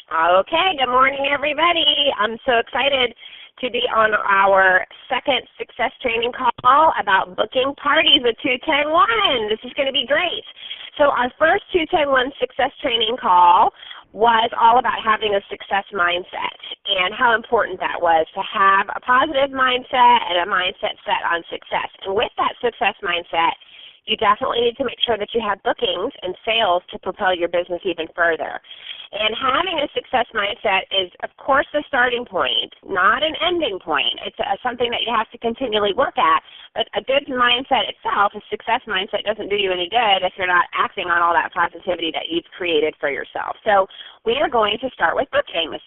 Okay, good morning, everybody. I'm so excited to be on our second success training call about booking parties with 210-1. This is going to be great. So our first 210-1 success training call was all about having a success mindset and how important that was to have a positive mindset and a mindset set on success. And with that success mindset, you definitely need to make sure that you have bookings and sales to propel your business even further. And having a success mindset is, of course, the starting point, not an ending point. It's something that you have to continually work at. But a good mindset itself, a success mindset, doesn't do you any good if you're not acting on all that positivity that you've created for yourself. So we are going to start with bookings.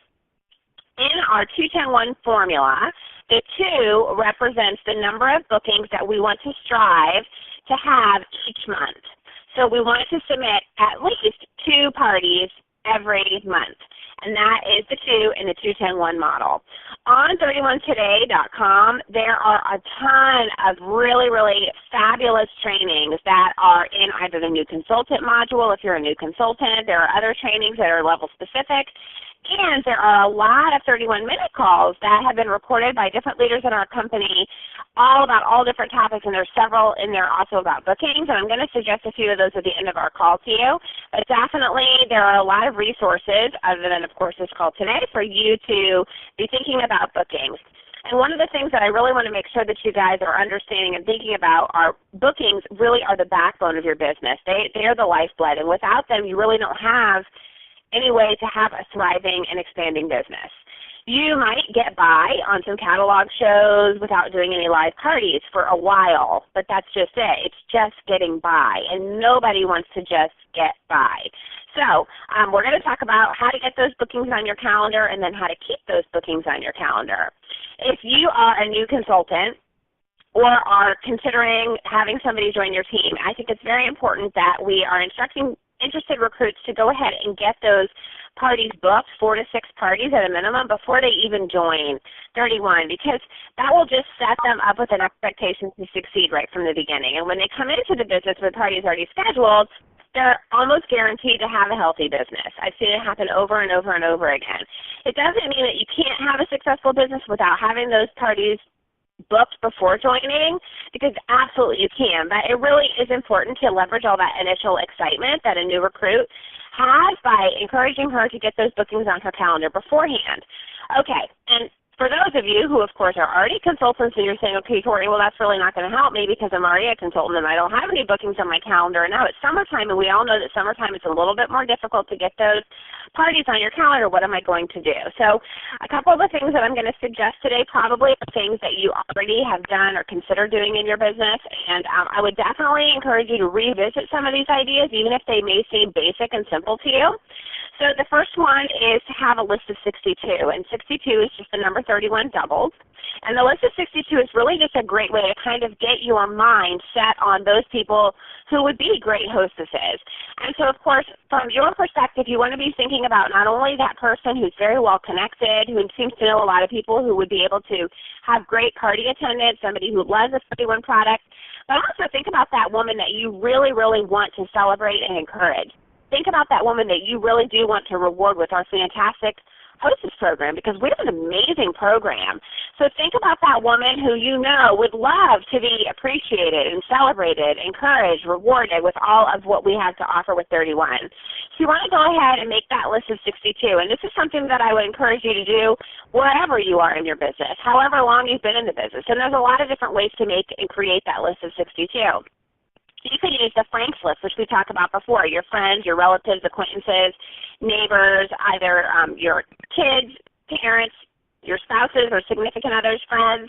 In our 210-1 formula, the 2 represents the number of bookings that we want to strive to have each month. So we want to submit at least 2 parties every month, and that is the 2 in the 210-1 model. On 31today.com, there are a ton of really, really fabulous trainings that are in either the new consultant module. If you're a new consultant, there are other trainings that are level specific. And there are a lot of 31-minute calls that have been recorded by different leaders in our company all about all different topics, and there's several in there also about bookings, and I'm going to suggest a few of those at the end of our call to you. But definitely there are a lot of resources, other than, of course, this call today, for you to be thinking about bookings. And one of the things that I really want to make sure that you guys are understanding and thinking about are bookings really are the backbone of your business. They are the lifeblood, and without them you really don't have any way to have a thriving and expanding business. You might get by on some catalog shows without doing any live parties for a while, but that's just it. It's just getting by, and nobody wants to just get by. So we're going to talk about how to get those bookings on your calendar and then how to keep those bookings on your calendar. If you are a new consultant or are considering having somebody join your team, I think it's very important that we are instructing interested recruits to go ahead and get those parties booked, 4 to 6 parties at a minimum, before they even join 31, because that will just set them up with an expectation to succeed right from the beginning. And when they come into the business with parties already scheduled, they're almost guaranteed to have a healthy business. I've seen it happen over and over and over again. It doesn't mean that you can't have a successful business without having those parties booked before joining, because absolutely you can, but it really is important to leverage all that initial excitement that a new recruit has by encouraging her to get those bookings on her calendar beforehand. Okay, and for those of you who, of course, are already consultants and you're saying, okay, Courtney, well, that's really not going to help me because I'm already a consultant and I don't have any bookings on my calendar. And now it's summertime, and we all know that summertime is a little bit more difficult to get those parties on your calendar. What am I going to do? So a couple of the things that I'm going to suggest today probably are things that you already have done or consider doing in your business. And I would definitely encourage you to revisit some of these ideas, even if they may seem basic and simple to you. So the first one is to have a list of 62, and 62 is just the number 31 doubled. And the list of 62 is really just a great way to kind of get your mind set on those people who would be great hostesses. And so, of course, from your perspective, you want to be thinking about not only that person who's very well connected, who seems to know a lot of people who would be able to have great party attendance, somebody who loves a 31 product, but also think about that woman that you really, really want to celebrate and encourage. Think about that woman that you really do want to reward with our fantastic hostess program, because we have an amazing program. So think about that woman who you know would love to be appreciated and celebrated, encouraged, rewarded with all of what we have to offer with 31. So you want to go ahead and make that list of 62. And this is something that I would encourage you to do wherever you are in your business, however long you've been in the business. And there's a lot of different ways to make and create that list of 62. You can use the Frank's list, which we talked about before, your friends, your relatives, acquaintances, neighbors, either your kids, parents, your spouses or significant others, friends,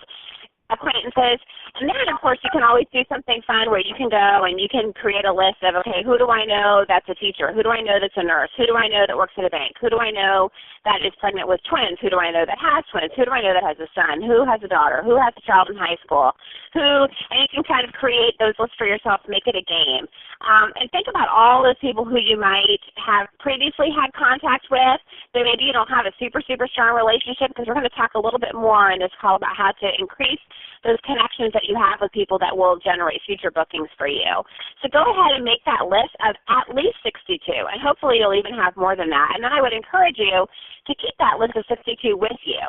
acquaintances. And then, of course, you can always do something fun where you can go and you can create a list of, okay, who do I know that's a teacher? Who do I know that's a nurse? Who do I know that works at a bank? Who do I know that is pregnant with twins? Who do I know that has twins? Who do I know that has a son? Who has a daughter? Who has a child in high school? And you can kind of create those lists for yourself, make it a game. And think about all those people who you might have previously had contact with So maybe you don't have a super strong relationship, because we're going to talk a little bit more in this call about how to increase those connections that you have with people that will generate future bookings for you. So go ahead and make that list of at least 62, and hopefully you'll even have more than that. And then I would encourage you to keep that list of 62 with you,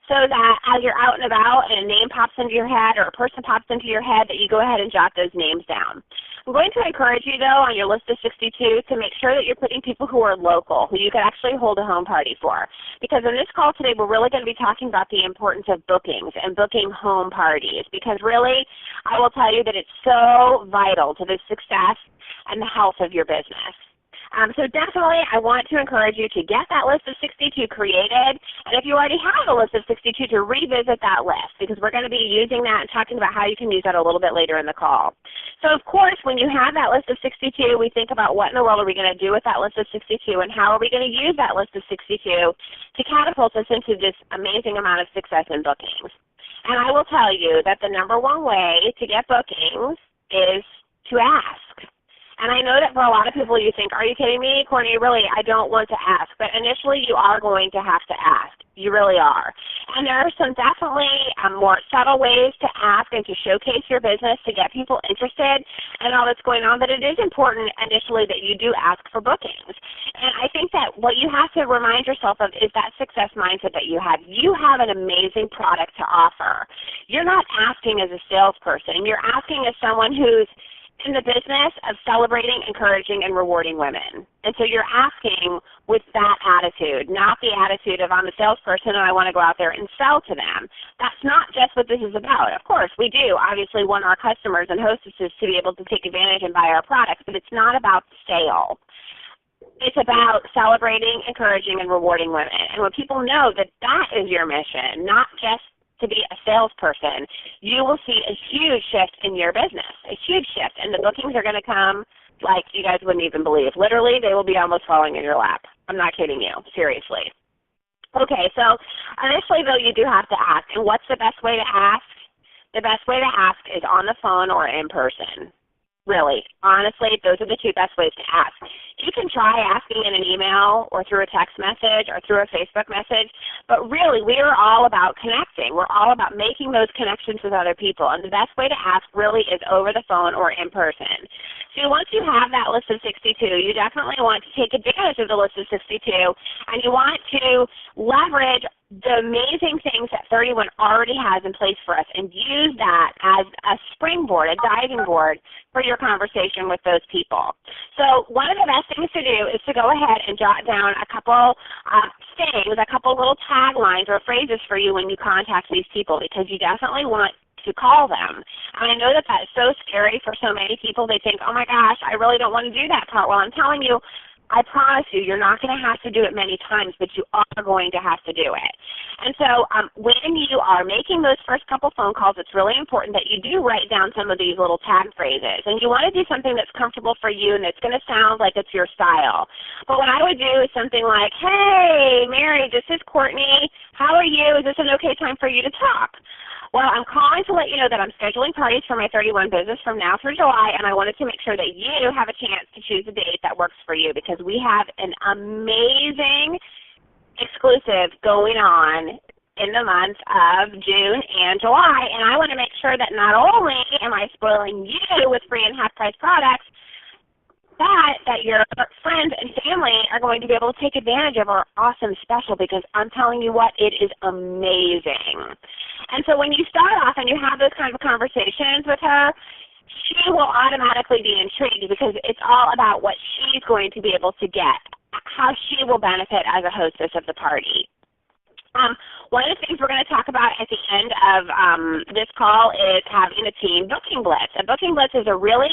so that as you're out and about and a name pops into your head or a person pops into your head, that you go ahead and jot those names down. I'm going to encourage you, though, on your list of 62 to make sure that you're putting people who are local, who you can actually hold a home party for. Because in this call today, we're really going to be talking about the importance of bookings and booking home parties, because really, I will tell you that it's so vital to the success and the health of your business. So definitely, I want to encourage you to get that list of 62 created, and if you already have a list of 62, to revisit that list, because we're going to be using that and talking about how you can use that a little bit later in the call. So of course, when you have that list of 62, we think about what in the world are we going to do with that list of 62, and how are we going to use that list of 62 to catapult us into this amazing amount of success in bookings. And I will tell you that the number one way to get bookings is to ask. And I know that for a lot of people you think, are you kidding me, Courtney? Really, I don't want to ask. But initially you are going to have to ask. You really are. And there are some definitely more subtle ways to ask and to showcase your business to get people interested in all that's going on. But it is important initially that you do ask for bookings. And I think that what you have to remind yourself of is that success mindset that you have. You have an amazing product to offer. You're not asking as a salesperson. You're asking as someone who's in the business of celebrating, encouraging, and rewarding women. And so you're asking with that attitude, not the attitude of I'm a salesperson and I want to go out there and sell to them. That's not just what this is about. Of course, we do obviously want our customers and hostesses to be able to take advantage and buy our products, but it's not about the sale. It's about celebrating, encouraging, and rewarding women. And when people know that that is your mission, not just to be a salesperson, you will see a huge shift in your business, a huge shift. And the bookings are going to come like you guys wouldn't even believe. Literally, they will be almost falling in your lap. I'm not kidding you. Seriously. Okay, so initially, though, you do have to ask. And what's the best way to ask? The best way to ask is on the phone or in person. Really, honestly, those are the two best ways to ask. You can try asking in an email or through a text message or through a Facebook message, but really, we are all about connecting. We're all about making those connections with other people, and the best way to ask really is over the phone or in person. So once you have that list of 62, you definitely want to take advantage of the list of 62, and you want to leverage the amazing things that 31 already has in place for us and use that as a springboard, a diving board for your conversation with those people. So one of the best things to do is to go ahead and jot down a couple things, a couple little taglines or phrases for you when you contact these people, because you definitely want to call them. And I know that that's so scary for so many people. They think, oh my gosh, I really don't want to do that part. Well, I'm telling you, I promise you, you're not going to have to do it many times, but you are going to have to do it. And so when you are making those first couple phone calls, it's really important that you do write down some of these little tag phrases. And you want to do something that's comfortable for you and that's going to sound like it's your style. But what I would do is something like, hey, Mary, this is Courtney. How are you? Is this an okay time for you to talk? Well, I'm calling to let you know that I'm scheduling parties for my 31 business from now through July, and I wanted to make sure that you have a chance to choose a date that works for you, because we have an amazing exclusive going on in the months of June and July, and I want to make sure that not only am I spoiling you with free and half-price products, but that your friends and family are going to be able to take advantage of our awesome special, because I'm telling you what, it is amazing. And so when you start off and you have those kind of conversations with her, she will automatically be intrigued, because it's all about what she's going to be able to get, how she will benefit as a hostess of the party. One of the things we're going to talk about at the end of this call is having a team booking blitz. A booking blitz is a really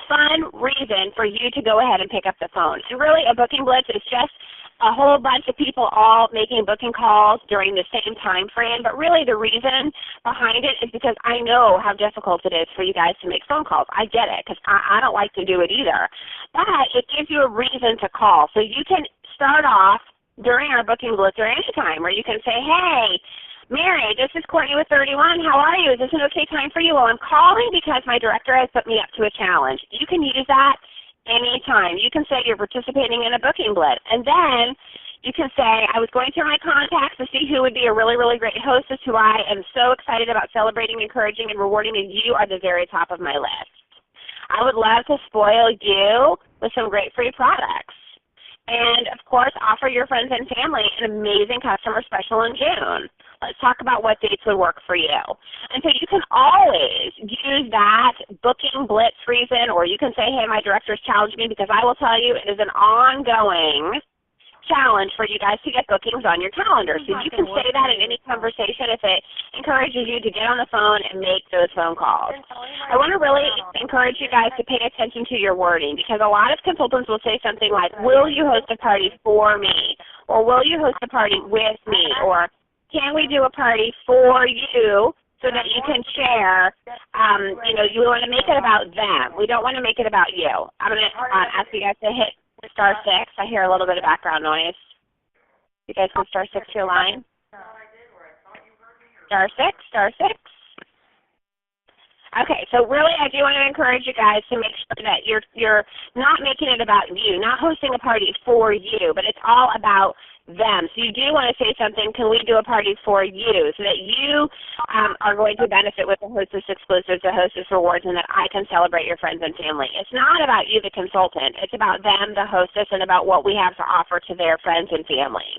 fun reason for you to go ahead and pick up the phone. And really, a booking blitz is just a whole bunch of people all making booking calls during the same time frame. But really, the reason behind it is because I know how difficult it is for you guys to make phone calls. I get it, because I don't like to do it either. But it gives you a reason to call. So you can start off during our booking blitz or any time where you can say, hey, Mary, this is Courtney with 31. How are you? Is this an okay time for you? Well, I'm calling because my director has put me up to a challenge. You can use that anytime. You can say you're participating in a booking blitz. And then You can say, I was going through my contacts to see who would be a really, really great hostess who I am so excited about celebrating, encouraging, and rewarding, and you are the very top of my list. I would love to spoil you with some great free products. And, of course, offer your friends and family an amazing customer special in June. Let's talk about what dates would work for you. And so you can always use that booking blitz reason, or you can say, hey, my directors challenged me, because I will tell you it is an ongoing challenge for you guys to get bookings on your calendar. So you can say that in any conversation if it encourages you to get on the phone and make those phone calls. I want to really encourage you guys to pay attention to your wording, because a lot of consultants will say something like, will you host a party for me? Or will you host a party with me? Or can we do a party for you so that you can share? You want to make it about them. We don't want to make it about you. I'm going to ask you guys to hit *6. I hear a little bit of background noise. You guys can *6 your line. *6, *6. Okay, so really I do want to encourage you guys to make sure that you're not making it about you, not hosting a party for you, but it's all about them. So you do want to say something, can we do a party for you, so that you are going to benefit with the Hostess Exclusives, the Hostess Rewards, and that I can celebrate your friends and family. It's not about you, the consultant. It's about them, the hostess, and about what we have to offer to their friends and family.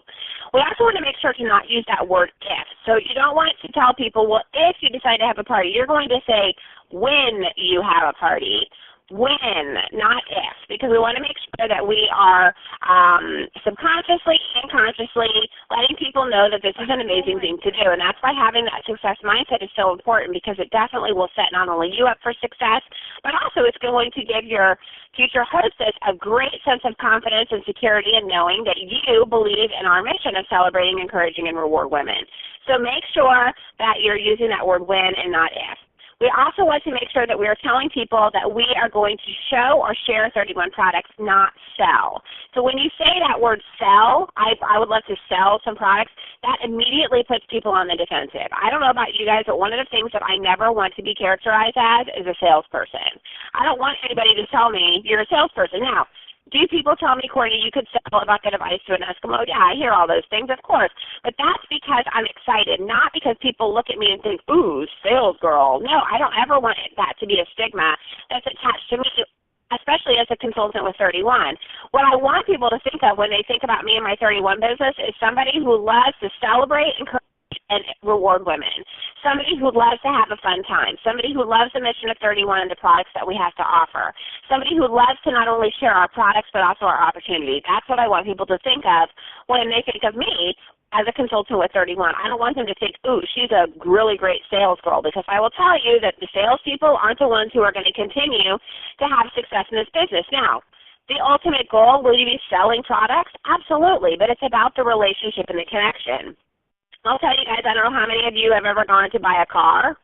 We also want to make sure to not use that word if. So you don't want to tell people, well, if you decide to have a party. You're going to say when you have a party. When, not if, because we want to make sure that we are subconsciously and consciously letting people know that this is an amazing thing to do. And that's why having that success mindset is so important, because it definitely will set not only you up for success, but also it's going to give your future hostess a great sense of confidence and security in knowing that you believe in our mission of celebrating, encouraging, and reward women. So make sure that you're using that word when and not if. We also want to make sure that we are telling people that we are going to show or share 31 products, not sell. So when you say that word sell, I would love to sell some products, that immediately puts people on the defensive. I don't know about you guys, but one of the things that I never want to be characterized as is a salesperson. I don't want anybody to tell me you're a salesperson. Now, do people tell me, Courtney, you could sell a bucket of ice to an Eskimo? Yeah, I hear all those things, of course. But that's because I'm excited, not because people look at me and think, ooh, sales girl. No, I don't ever want that to be a stigma that's attached to me, especially as a consultant with 31. What I want people to think of when they think about me and my 31 business is somebody who loves to celebrate, encourage, and reward women. Somebody who loves to have a fun time. Somebody who loves the mission of 31 and the products that we have to offer. Somebody who loves to not only share our products but also our opportunity. That's what I want people to think of when they think of me as a consultant with 31. I don't want them to think, ooh, she's a really great sales girl, because I will tell you that the salespeople aren't the ones who are going to continue to have success in this business. Now, the ultimate goal, will you be selling products? Absolutely, but it's about the relationship and the connection. I'll tell you guys, I don't know how many of you have ever gone to buy a car.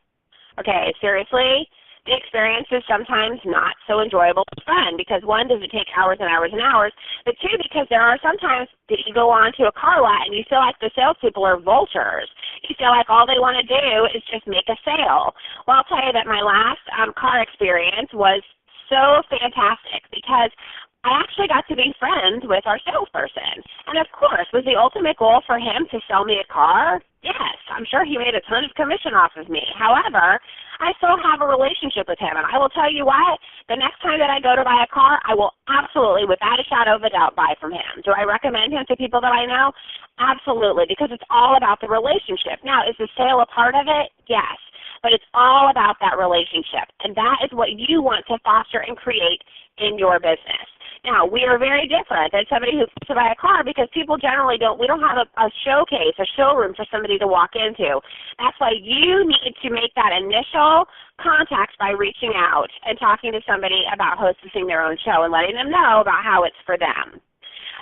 Okay, seriously, the experience is sometimes not so enjoyable as fun, because one, does it take hours and hours and hours, but two, because there are sometimes that you go on to a car lot and you feel like the salespeople are vultures. You feel like all they want to do is just make a sale. Well, I'll tell you that my last car experience was so fantastic, because I actually got to be friends with our salesperson. And of course, was the ultimate goal for him to sell me a car? Yes, I'm sure he made a ton of commission off of me. However, I still have a relationship with him. And I will tell you what, the next time that I go to buy a car, I will absolutely, without a shadow of a doubt, buy from him. Do I recommend him to people that I know? Absolutely, because it's all about the relationship. Now, is the sale a part of it? Yes. But it's all about that relationship. And that is what you want to foster and create in your business. Now, we are very different than somebody who wants to buy a car, because people generally we don't have a showcase, a showroom for somebody to walk into. That's why you need to make that initial contact by reaching out and talking to somebody about hosting their own show and letting them know about how it's for them.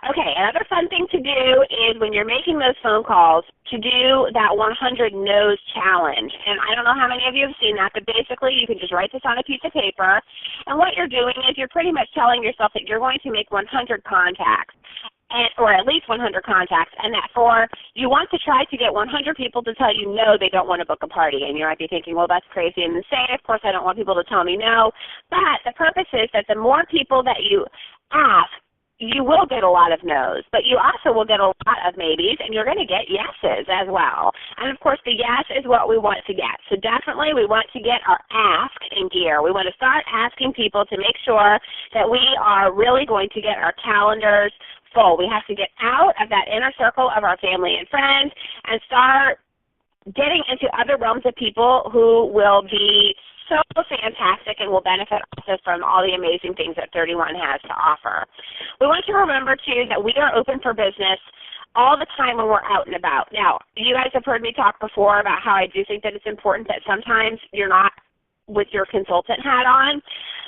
Okay, another fun thing to do is when you're making those phone calls, to do that 100 no's challenge. And I don't know how many of you have seen that, but basically you can just write this on a piece of paper. And what you're doing is you're pretty much telling yourself that you're going to make 100 contacts, or at least 100 contacts, and that you want to try to get 100 people to tell you no, they don't want to book a party. And you might be thinking, well, that's crazy and insane. Of course, I don't want people to tell me no. But the purpose is that the more people that you ask, you will get a lot of no's, but you also will get a lot of maybes, and you're going to get yeses as well. And, of course, the yes is what we want to get. So definitely we want to get our ask in gear. We want to start asking people to make sure that we are really going to get our calendars full. We have to get out of that inner circle of our family and friends and start getting into other realms of people who will be so fantastic and will benefit also from all the amazing things that 31 has to offer. We want to remember, too, that we are open for business all the time when we're out and about. Now, you guys have heard me talk before about how I do think that it's important that sometimes you're not with your consultant hat on,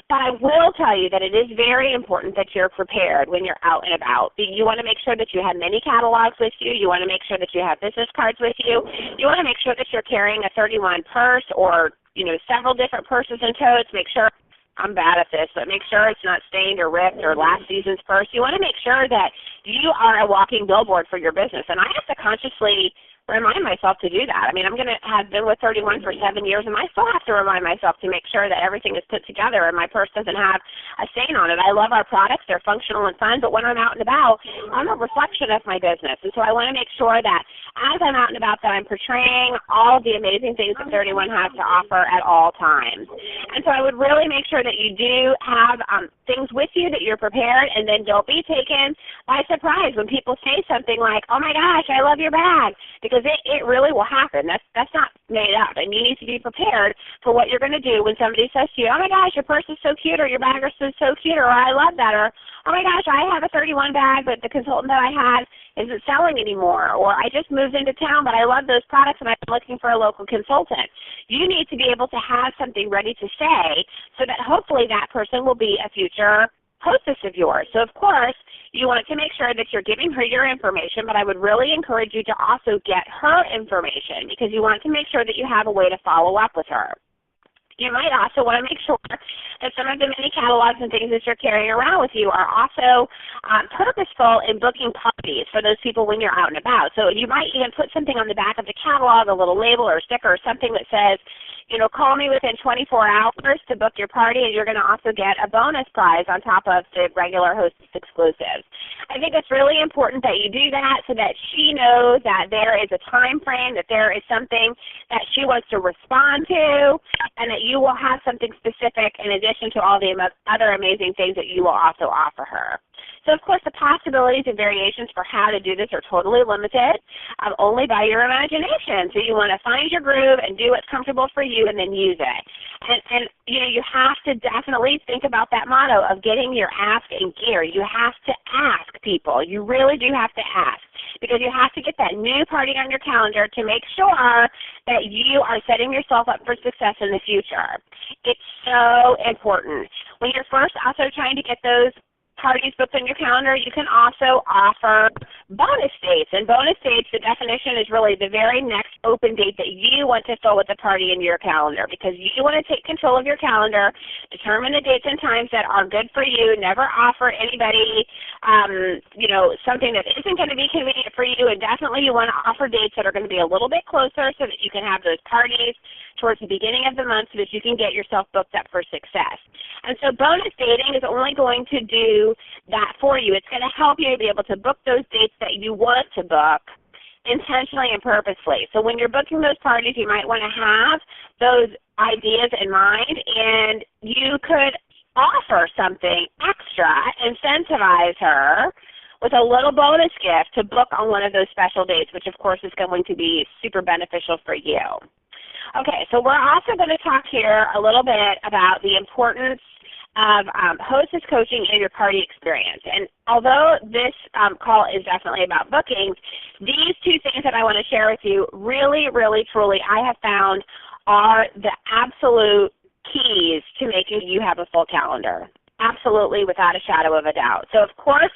but I will tell you that it is very important that you're prepared when you're out and about. You want to make sure that you have many catalogs with you. You want to make sure that you have business cards with you. You want to make sure that you're carrying a 31 purse or several different purses and totes. Make sure, I'm bad at this, but make sure it's not stained or ripped or last season's purse. You want to make sure that you are a walking billboard for your business. And I have to consciously remind myself to do that. I mean, I'm going to have been with 31 for 7 years, and I still have to remind myself to make sure that everything is put together and my purse doesn't have a stain on it. I love our products. They're functional and fun, but when I'm out and about, I'm a reflection of my business. And so I want to make sure that as I'm out and about that I'm portraying all of the amazing things that 31 has to offer at all times. And so I would really make sure that you do have things with you, that you're prepared, and then don't be taken by surprise when people say something like, oh my gosh, I love your bag, because it really will happen. That's not made up, and you need to be prepared for what you're going to do when somebody says to you, oh my gosh, your purse is so cute, or your bag is so cute, or I love that, or oh my gosh, I have a 31 bag, but the consultant that I had isn't selling anymore, or I just moved into town, but I love those products and I'm looking for a local consultant. You need to be able to have something ready to say so that hopefully that person will be a future hostess of yours. So, of course, you want to make sure that you're giving her your information, but I would really encourage you to also get her information because you want to make sure that you have a way to follow up with her. You might also want to make sure that some of the many catalogs and things that you're carrying around with you are also purposeful in booking parties for those people when you're out and about. So you might even put something on the back of the catalog, a little label or sticker or something that says, call me within 24 hours to book your party, and you're going to also get a bonus prize on top of the regular Hostess exclusives. I think it's really important that you do that so that she knows that there is a time frame, that there is something that she wants to respond to, and that you will have something specific in addition to all the other amazing things that you will also offer her. So, of course, the possibilities and variations for how to do this are totally limited, only by your imagination. So you want to find your groove and do what's comfortable for you and then use it. And you have to definitely think about that motto of getting your ask in gear. You have to ask people. You really do have to ask because you have to get that new party on your calendar to make sure that you are setting yourself up for success in the future. It's so important. When you're first also trying to get those parties booked on your calendar, you can also offer bonus dates. And bonus dates, the definition is really the very next open date that you want to fill with the party in your calendar because you want to take control of your calendar, determine the dates and times that are good for you, never offer anybody, something that isn't going to be convenient for you, and definitely you want to offer dates that are going to be a little bit closer so that you can have those parties towards the beginning of the month so that you can get yourself booked up for success. And so bonus dating is only going to do that for you. It's going to help you to be able to book those dates that you want to book intentionally and purposely. So when you're booking those parties, you might want to have those ideas in mind, and you could offer something extra, incentivize her with a little bonus gift to book on one of those special dates, which of course is going to be super beneficial for you. Okay, so we're also going to talk here a little bit about the importance of hostess coaching in your party experience. And although this call is definitely about bookings, these two things that I want to share with you really, really, truly, I have found are the absolute keys to making you have a full calendar. Absolutely, without a shadow of a doubt. So, of course,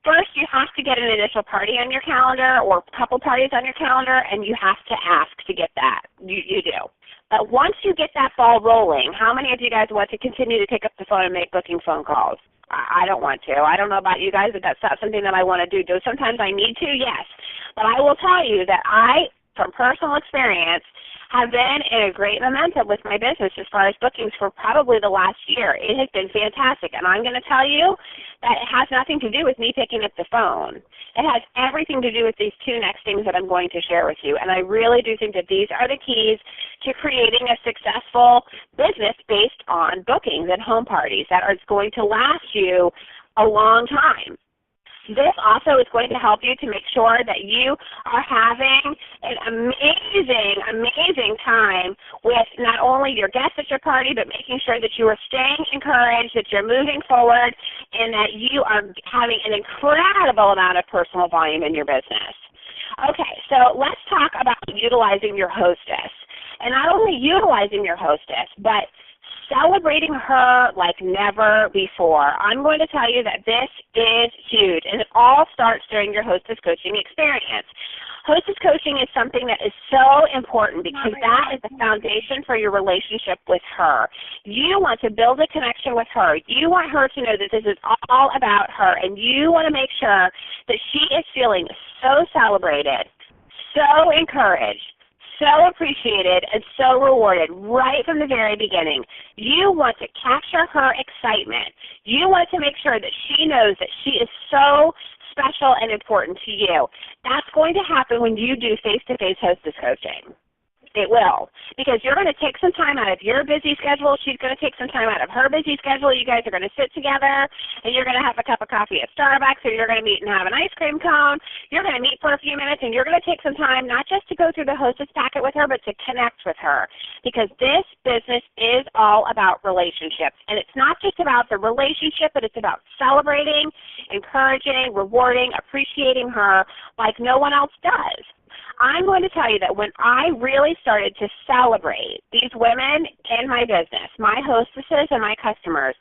first you have to get an initial party on your calendar or a couple parties on your calendar, and you have to ask to get that. You do. But once you get that ball rolling, how many of you guys want to continue to pick up the phone and make booking phone calls? I don't want to. I don't know about you guys, but that's not something that I want to do. Sometimes I need to, yes. But I will tell you that I, from personal experience, have been in a great momentum with my business as far as bookings for probably the last year. It has been fantastic, and I'm going to tell you that it has nothing to do with me picking up the phone. It has everything to do with these two next things that I'm going to share with you, and I really do think that these are the keys to creating a successful business based on bookings and home parties that are going to last you a long time. This also is going to help you to make sure that you are having an amazing, amazing time with not only your guests at your party, but making sure that you are staying encouraged, that you're moving forward, and that you are having an incredible amount of personal volume in your business. Okay, so let's talk about utilizing your hostess. And not only utilizing your hostess, but celebrating her like never before. I'm going to tell you that this is huge, and it all starts during your hostess coaching experience. Hostess coaching is something that is so important because that is the foundation for your relationship with her. You want to build a connection with her. You want her to know that this is all about her, and you want to make sure that she is feeling so celebrated, so encouraged, so appreciated, and so rewarded right from the very beginning. You want to capture her excitement. You want to make sure that she knows that she is so special and important to you. That's going to happen when you do face-to-face hostess coaching. It will, because you're going to take some time out of your busy schedule. She's going to take some time out of her busy schedule. You guys are going to sit together, and you're going to have a cup of coffee at Starbucks, or you're going to meet and have an ice cream cone. You're going to meet for a few minutes, and you're going to take some time not just to go through the hostess packet with her, but to connect with her, because this business is all about relationships, and it's not just about the relationship, but it's about celebrating, encouraging, rewarding, appreciating her like no one else does. I'm going to tell you that when I really started to celebrate these women in my business, my hostesses and my customers,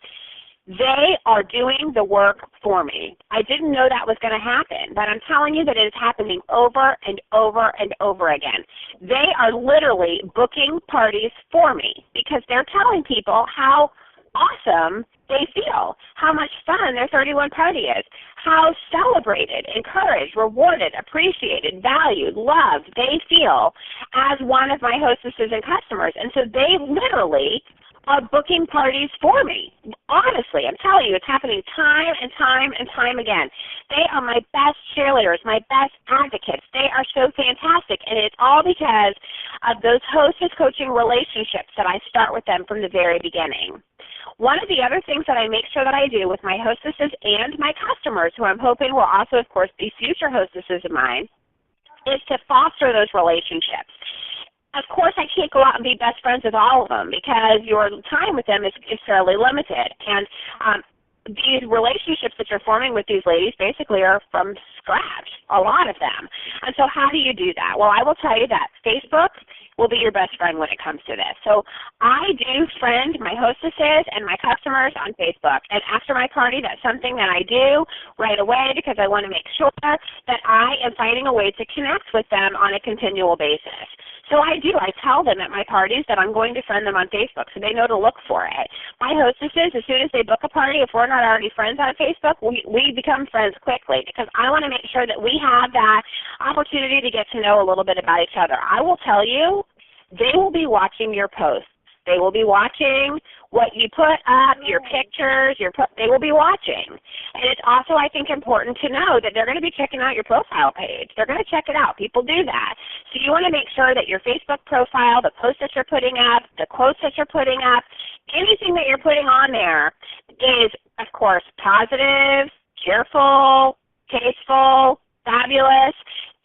they are doing the work for me. I didn't know that was going to happen, but I'm telling you that it is happening over and over and over again. They are literally booking parties for me because they're telling people how awesome they feel, how much fun their 31 party is, how celebrated, encouraged, rewarded, appreciated, valued, loved they feel as one of my hostesses and customers. And so they literally are booking parties for me. Honestly, I'm telling you, it's happening time and time and time again. They are my best cheerleaders, my best advocates. They are so fantastic, and it's all because of those hostess coaching relationships that I start with them from the very beginning. One of the other things that I make sure that I do with my hostesses and my customers, who I'm hoping will also, of course, be future hostesses of mine, is to foster those relationships. Of course, I can't go out and be best friends with all of them because your time with them is fairly limited. And these relationships that you're forming with these ladies basically are from scratch, a lot of them. And so how do you do that? Well, I will tell you that Facebook will be your best friend when it comes to this. So I do friend my hostesses and my customers on Facebook. And after my party, that's something that I do right away because I want to make sure that I am finding a way to connect with them on a continual basis. So I do. I tell them at my parties that I'm going to friend them on Facebook so they know to look for it. My hostesses, as soon as they book a party, if we're not already friends on Facebook, we become friends quickly because I want to make sure that we have that opportunity to get to know a little bit about each other. I will tell you, they will be watching your posts. They will be watching what you put up, your pictures, they will be watching. And it's also, I think, important to know that they're going to be checking out your profile page. They're going to check it out. People do that. So you want to make sure that your Facebook profile, the posts that you're putting up, the quotes that you're putting up, anything that you're putting on there is, of course, positive, cheerful, tasteful, fabulous,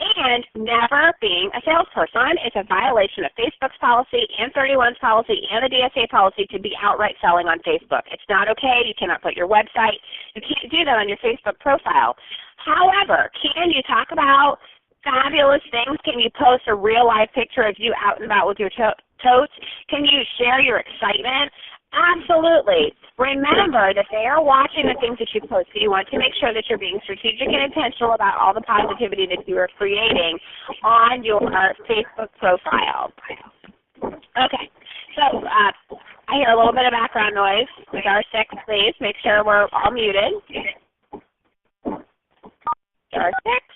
and never being a salesperson. It's a violation of Facebook's policy and 31's policy and the DSA policy to be outright selling on Facebook. It's not okay. You cannot put your website. You can't do that on your Facebook profile. However, can you talk about fabulous things? Can you post a real-life picture of you out and about with your totes? Can you share your excitement? Absolutely. Remember that they are watching the things that you post, so you want to make sure that you're being strategic and intentional about all the positivity that you are creating on your Facebook profile. Okay, so I hear a little bit of background noise. Star 6, please. Make sure we're all muted. Star 6.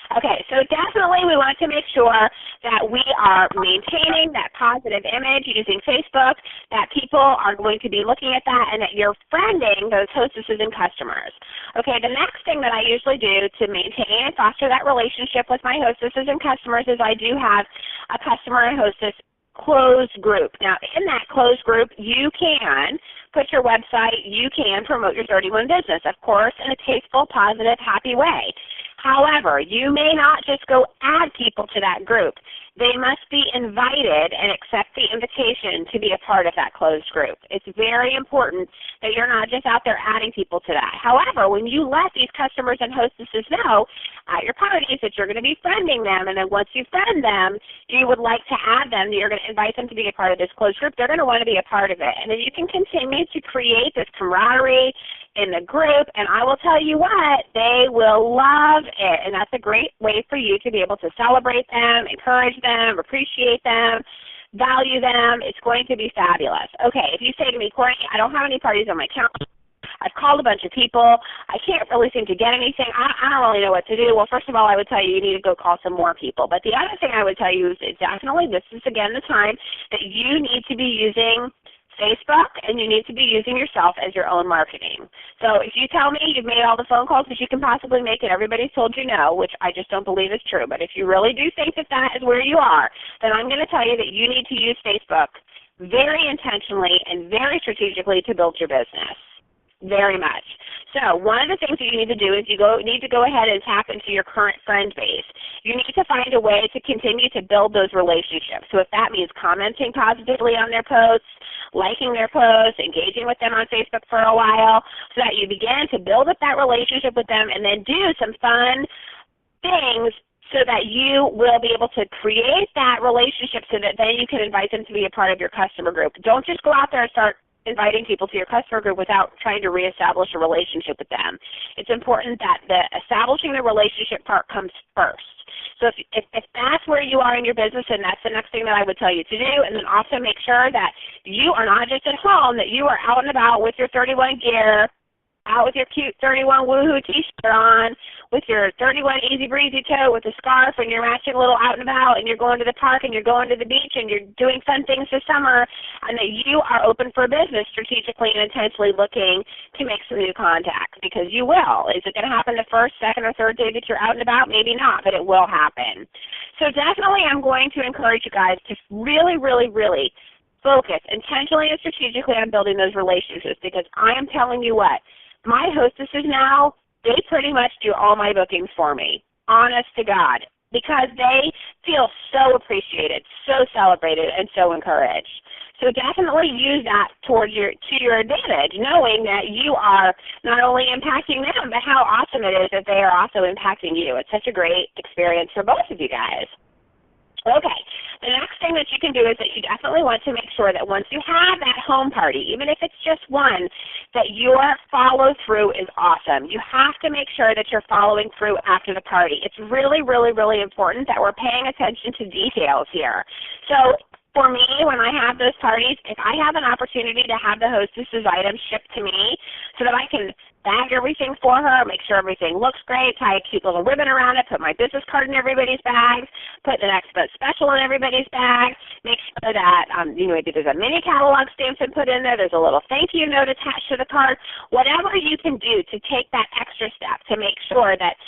Okay, so definitely we want to make sure that that we are maintaining that positive image using Facebook, that people are going to be looking at that, and that you're friending those hostesses and customers. Okay, the next thing that I usually do to maintain and foster that relationship with my hostesses and customers is I do have a customer and hostess closed group. Now, in that closed group, you can put your website, you can promote your 31 business, of course, in a tasteful, positive, happy way. However, you may not just go add people to that group. They must be invited and accept the invitation to be a part of that closed group. It's very important that you're not just out there adding people to that. However, when you let these customers and hostesses know at your parties that you're going to be friending them, and then once you friend them, you would like to add them, you're going to invite them to be a part of this closed group, they're going to want to be a part of it. And then you can continue to create this camaraderie in the group, and I will tell you what, they will love it, and that's a great way for you to be able to celebrate them, encourage them, appreciate them, value them. It's going to be fabulous. Okay, if you say to me, Courtney, I don't have any parties on my calendar, I've called a bunch of people, I can't really seem to get anything, I don't really know what to do. Well, first of all, I would tell you need to go call some more people. But the other thing I would tell you is definitely this is, again, the time that you need to be using Facebook, and you need to be using yourself as your own marketing. So if you tell me you've made all the phone calls that you can possibly make and everybody's told you no, which I just don't believe is true, but if you really do think that that is where you are, then I'm going to tell you that you need to use Facebook very intentionally and very strategically to build your business. Very much. So one of the things that you need to do is you need to go ahead and tap into your current friend base. You need to find a way to continue to build those relationships. So if that means commenting positively on their posts, liking their posts, engaging with them on Facebook for a while, so that you begin to build up that relationship with them and then do some fun things so that you will be able to create that relationship so that then you can invite them to be a part of your customer group. Don't just go out there and start inviting people to your customer group without trying to reestablish a relationship with them. It's important that the establishing the relationship part comes first. So if that's where you are in your business, and that's the next thing that I would tell you to do, and then also make sure that you are not just at home, that you are out and about with your 31 gear, out with your cute 31 Woohoo t-shirt on, with your 31 Easy Breezy tote with a scarf, and you're matching a little out and about, and you're going to the park, and you're going to the beach, and you're doing fun things this summer, and that you are open for business strategically and intentionally looking to make some new contacts, because you will. Is it going to happen the first, second, or third day that you're out and about? Maybe not, but it will happen. So definitely I'm going to encourage you guys to really, really, really focus intentionally and strategically on building those relationships, because I am telling you what, my hostesses now, they pretty much do all my bookings for me, honest to God, because they feel so appreciated, so celebrated, and so encouraged. So definitely use that to your advantage, knowing that you are not only impacting them, but how awesome it is that they are also impacting you. It's such a great experience for both of you guys. Okay, the next thing that you can do is that you definitely want to make sure that once you have that home party, even if it's just one, that your follow-through is awesome. You have to make sure that you're following through after the party. It's really, really, really important that we're paying attention to details here. So for me, when I have those parties, if I have an opportunity to have the hostess's items shipped to me so that I can bag everything for her, make sure everything looks great, tie a cute little ribbon around it, put my business card in everybody's bags, put the next best special in everybody's bag, make sure that maybe there's a mini catalog stamp to put in there, there's a little thank you note attached to the card, whatever you can do to take that extra step to make sure that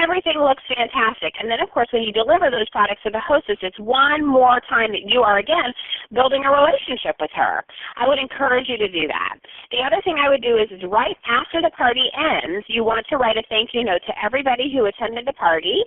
everything looks fantastic. And then, of course, when you deliver those products to the hostess, it's one more time that you are, again, building a relationship with her. I would encourage you to do that. The other thing I would do is right after the party ends, you want to write a thank you note to everybody who attended the party,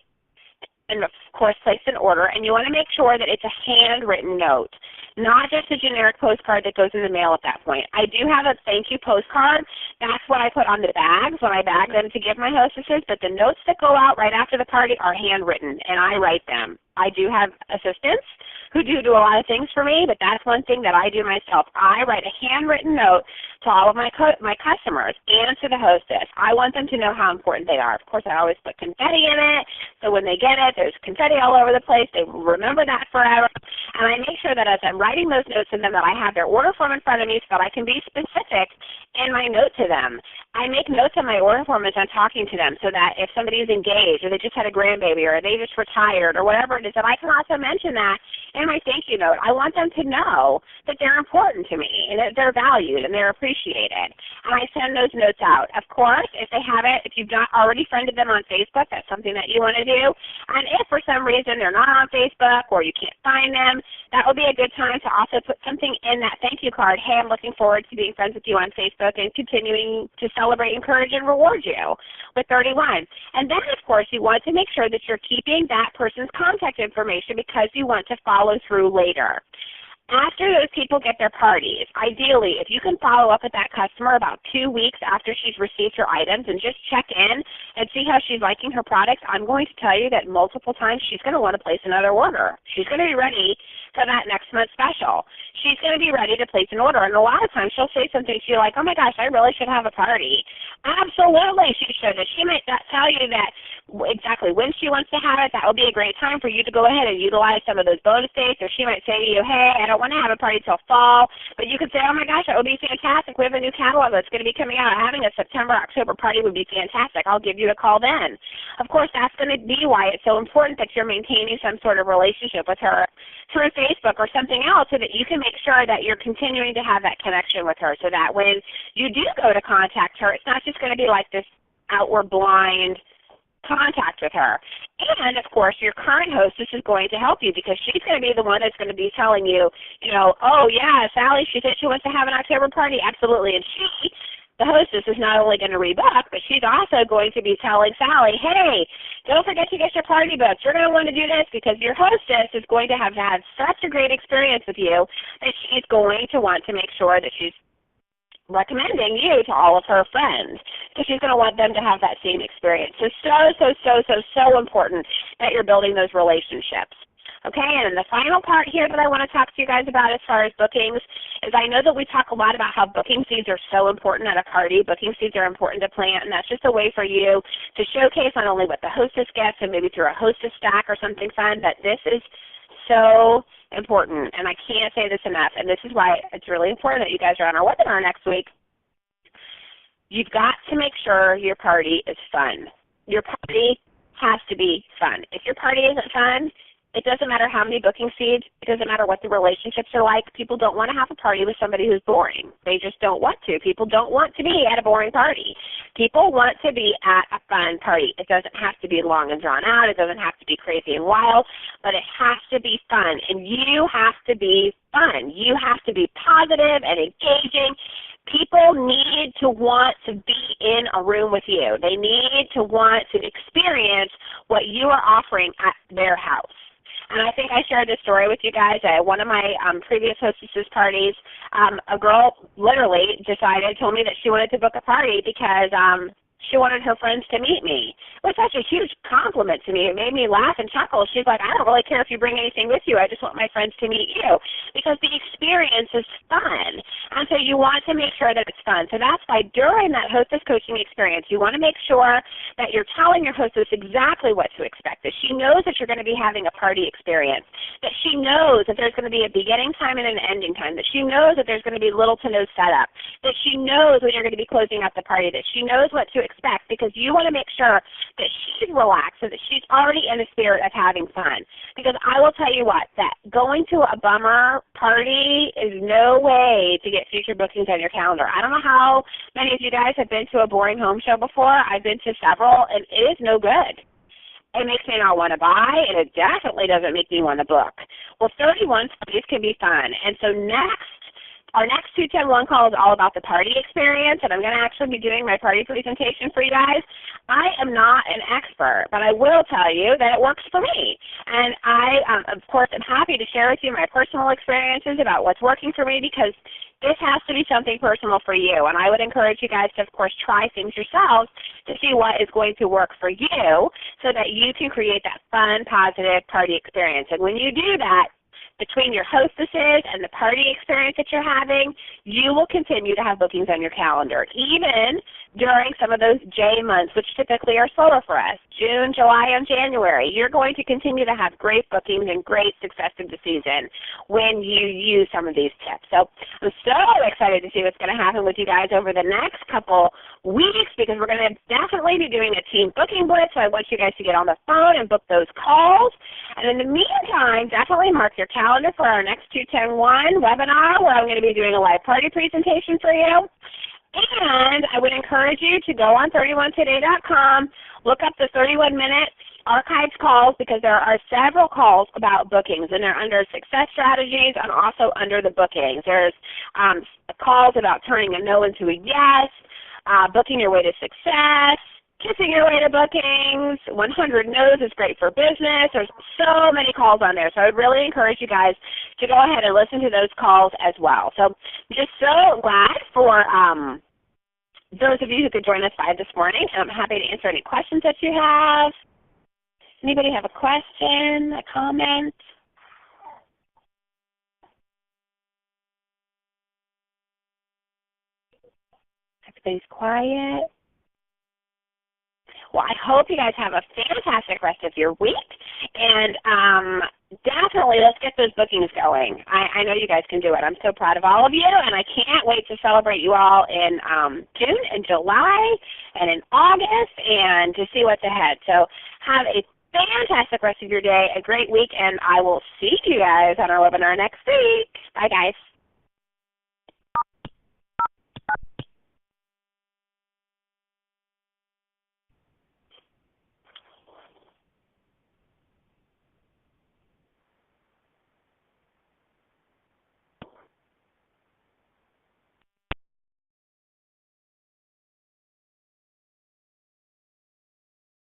and, of course, place an order. And you want to make sure that it's a handwritten note, not just a generic postcard that goes in the mail at that point. I do have a thank you postcard. That's what I put on the bags when I bag them to give my hostesses, but the notes that go out right after the party are handwritten, and I write them. I do have assistants who do a lot of things for me, but that's one thing that I do myself. I write a handwritten note to all of my customers and to the hostess. I want them to know how important they are. Of course, I always put confetti in it, so when they get it, there's confetti all over the place. They remember that forever. And I make sure that as I'm writing those notes to them that I have their order form in front of me so that I can be specific in my note to them. I make notes on my order form as I'm talking to them so that if somebody is engaged or they just had a grandbaby or they just retired or whatever it is that I can also mention that in my thank you note. I want them to know that they're important to me and that they're valued and they're appreciated. And I send those notes out. Of course, if they haven't, if you've not already friended them on Facebook, that's something that you want to do. And if for some reason they're not on Facebook or you can't find them, that would be a good time to also put something in that thank you card. Hey, I'm looking forward to being friends with you on Facebook and continuing to celebrate, encourage, and reward you with 31. And then, of course, you want to make sure that you're keeping that person's contact information because you want to follow through later. After those people get their parties, ideally, if you can follow up with that customer about 2 weeks after she's received her items and just check in and see how she's liking her products, I'm going to tell you that multiple times she's going to want to place another order. She's going to be ready for that next month's special. She's going to be ready to place an order, and a lot of times she'll say something to you like, oh my gosh, I really should have a party. Absolutely, she should. And she might not tell you that exactly when she wants to have it. That will be a great time for you to go ahead and utilize some of those bonus dates, or she might say to you, hey, I don't want to have a party till fall, but you could say, oh my gosh, that would be fantastic. We have a new catalog that's going to be coming out. Having a September, October party would be fantastic. I'll give you a call then. Of course, that's going to be why it's so important that you're maintaining some sort of relationship with her through Facebook or something else so that you can make sure that you're continuing to have that connection with her so that when you do go to contact her, it's not just going to be like this outward blind contact with her. And, of course, your current hostess is going to help you because she's going to be the one that's going to be telling you, oh, yeah, Sally, she said she wants to have an October party. Absolutely. And she, the hostess, is not only going to rebook, but she's also going to be telling Sally, hey, don't forget to get your party booked. You're going to want to do this because your hostess is going to have had such a great experience with you that she's going to want to make sure that she's recommending you to all of her friends because she's going to want them to have that same experience. So important that you're building those relationships. Okay, and then the final part here that I want to talk to you guys about as far as bookings is I know that we talk a lot about how booking seeds are so important at a party. Booking seeds are important to plant, and that's just a way for you to showcase not only what the hostess gets and maybe through a hostess stack or something fun, but this is so important, and I can't say this enough, and this is why it's really important that you guys are on our webinar next week. You've got to make sure your party is fun. Your party has to be fun. If your party isn't fun, it doesn't matter how many booking seeds. It doesn't matter what the relationships are like. People don't want to have a party with somebody who's boring. They just don't want to. People don't want to be at a boring party. People want to be at a fun party. It doesn't have to be long and drawn out. It doesn't have to be crazy and wild, but it has to be fun, and you have to be fun. You have to be positive and engaging. People need to want to be in a room with you. They need to want to experience what you are offering at their house. And I think I shared this story with you guys at one of my previous hostesses parties. A girl literally told me that she wanted to book a party because she wanted her friends to meet me. It was such a huge compliment to me. It made me laugh and chuckle. She's like, I don't really care if you bring anything with you. I just want my friends to meet you because the experience is fun. And so you want to make sure that it's fun. So that's why during that hostess coaching experience, you want to make sure that you're telling your hostess exactly what to expect, that she knows that you're going to be having a party experience, that she knows that there's going to be a beginning time and an ending time, that she knows that there's going to be little to no setup, that she knows when you're going to be closing out the party, that she knows what to expect because you want to make sure that she's relaxed so that she's already in the spirit of having fun. Because I will tell you what, that going to a bummer party is no way to get future bookings on your calendar. I don't know how many of you guys have been to a boring home show before. I've been to several, and it is no good. It makes me not want to buy, and it definitely doesn't make me want to book. Well, 31 parties can be fun. And so our next 210-1 call is all about the party experience, and I'm going to actually be doing my party presentation for you guys. I am not an expert, but I will tell you that it works for me. And I, of course, am happy to share with you my personal experiences about what's working for me because this has to be something personal for you. And I would encourage you guys to, of course, try things yourselves to see what is going to work for you so that you can create that fun, positive party experience. And when you do that, between your hostesses and the party experience that you're having, you will continue to have bookings on your calendar. Even during some of those J months, which typically are slower for us, June, July, and January, you're going to continue to have great bookings and great success through the season when you use some of these tips. So I'm so excited to see what's going to happen with you guys over the next couple weeks, because we're going to definitely be doing a team booking blitz, so I want you guys to get on the phone and book those calls. And in the meantime, definitely mark your calendar for our next 210-1 webinar, where I'm going to be doing a live party presentation for you. And I would encourage you to go on 31today.com, look up the 31-minute archived calls, because there are several calls about bookings, and they're under success strategies and also under the bookings. There's calls about turning a no into a yes, booking your way to success, kissing your way to bookings, 100 no's is great for business. There's so many calls on there. So I would really encourage you guys to go ahead and listen to those calls as well. So I'm just so glad for those of you who could join us live this morning. I'm happy to answer any questions that you have. Anybody have a question, a comment? Everybody's quiet. Well, I hope you guys have a fantastic rest of your week, and definitely let's get those bookings going. I know you guys can do it. I'm so proud of all of you, and I can't wait to celebrate you all in June and July and in August and to see what's ahead. So have a fantastic rest of your day, a great week, and I will see you guys on our webinar next week. Bye, guys.